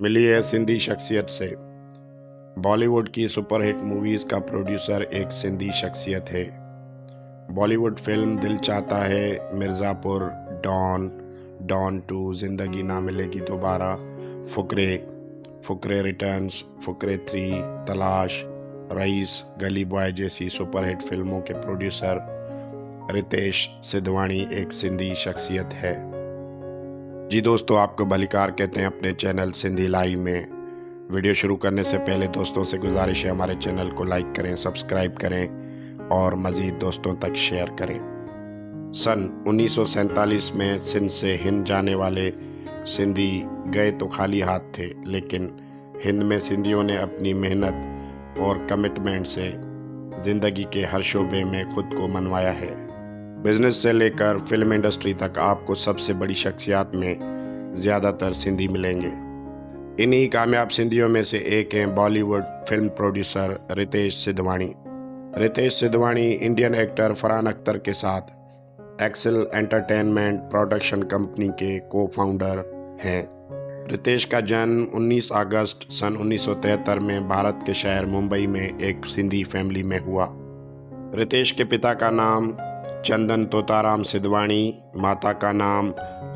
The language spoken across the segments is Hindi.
मिली है सिंधी शख्सियत से। बॉलीवुड की सुपरहिट मूवीज़ का प्रोड्यूसर एक सिंधी शख्सियत है। बॉलीवुड फिल्म दिल चाहता है, मिर्ज़ापुर, डॉन, डॉन 2, ज़िंदगी ना मिलेगी दोबारा, फुकरे, फुकरे रिटर्न्स, फुकरे 3, तलाश, रईस, गली बॉय जैसी सुपरहिट फिल्मों के प्रोड्यूसर रितेश सिद्धवाणी एक सिंधी शख्सियत है। जी दोस्तों, आपको भलीकार कहते हैं अपने चैनल सिंधी लाइव में। वीडियो शुरू करने से पहले दोस्तों से गुजारिश है हमारे चैनल को लाइक करें, सब्सक्राइब करें और मज़ीद दोस्तों तक शेयर करें। सन 1947 में सिंध से हिंद जाने वाले सिंधी गए तो खाली हाथ थे, लेकिन हिंद में सिंधियों ने अपनी मेहनत और कमिटमेंट से ज़िंदगी के हर शोबे में खुद को मनवाया है। बिजनेस से लेकर फिल्म इंडस्ट्री तक आपको सबसे बड़ी शख्सियत में ज़्यादातर सिंधी मिलेंगे। इन्हीं कामयाब सिंधियों में से एक हैं Bollywood film producer Ritesh Sidhwani. Ritesh Sidhwani Indian actor Farhan Akhtar के साथ एक्सेल एंटरटेनमेंट प्रोडक्शन कंपनी के को फाउंडर हैं। रितेश का जन्म 19 अगस्त सन 1973 में भारत के शहर मुंबई में एक सिंधी फैमिली में हुआ। रितेश के पिता का नाम चंदन तोताराम सिद्धवाणी, माता का नाम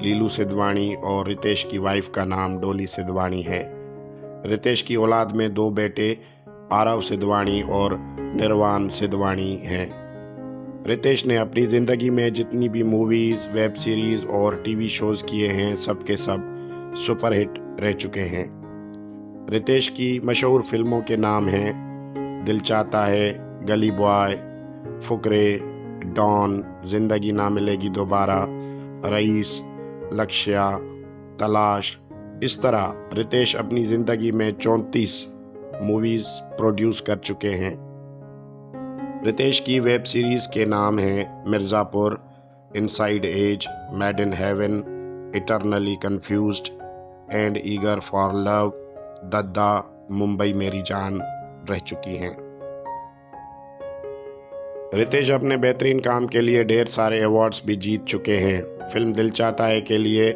लीलू सिद्धवाणी और रितेश की वाइफ का नाम डोली सिद्धवाणी है। रितेश की औलाद में 2 बेटे आरव सिद्धवाणी और निर्वाण सिद्धवाणी हैं। रितेश ने अपनी ज़िंदगी में जितनी भी मूवीज़, वेब सीरीज़ और टीवी शोज़ किए हैं, सब के सब सुपरहिट रह चुके हैं। रितेश की मशहूर फिल्मों के नाम हैं दिल चाहता है, गली बॉय, फुकरे, डॉन, ज़िंदगी ना मिलेगी दोबारा, रईस, लक्ष्या, तलाश। इस तरह रितेश अपनी ज़िंदगी में 34 मूवीज़ प्रोड्यूस कर चुके हैं। रितेश की वेब सीरीज़ के नाम हैं Mirzapur, inside edge, made in heaven, eternally confused and eager for love, Dadda, Mumbai Meri Jaan रह चुकी हैं। रितेश अपने बेहतरीन काम के लिए ढेर सारे अवार्ड्स भी जीत चुके हैं। फिल्म दिल चाहता है के लिए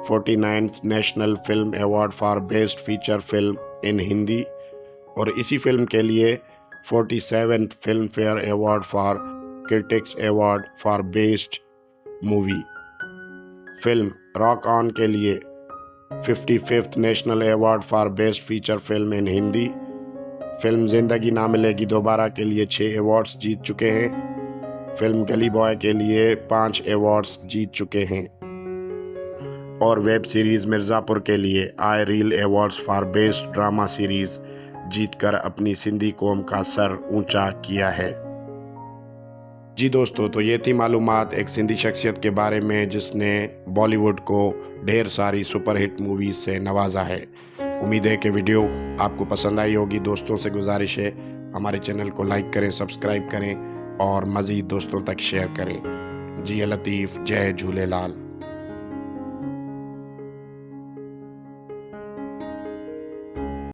49th national film award for best feature film in Hindi और इसी फिल्म के लिए 47th film fair award for critics award for best movie. Film rock on के लिए 55th national award for best feature film in Hindi. Film ज़िंदगी ना मिलेगी दोबारा के लिए 6 अवार्ड्स जीत चुके हैं। फिल्म गली बॉय के लिए 5 अवार्ड्स जीत चुके हैं और वेब सीरीज़ मिर्ज़ापुर के लिए I reel awards for best drama series जीतकर अपनी सिंधी कौम का सर ऊंचा किया है। जी दोस्तों, तो ये थी मालूमात एक सिंधी शख्सियत के बारे में जिसने बॉलीवुड को ढेर सारी सुपरहिट मूवीज़ से नवाजा है। उम्मीद है कि वीडियो आपको पसंद आई होगी। दोस्तों से गुजारिश है हमारे चैनल को लाइक करें, सब्सक्राइब करें और मज़ीद दोस्तों तक शेयर करें। जी लतीफ़, जय झूलेलाल।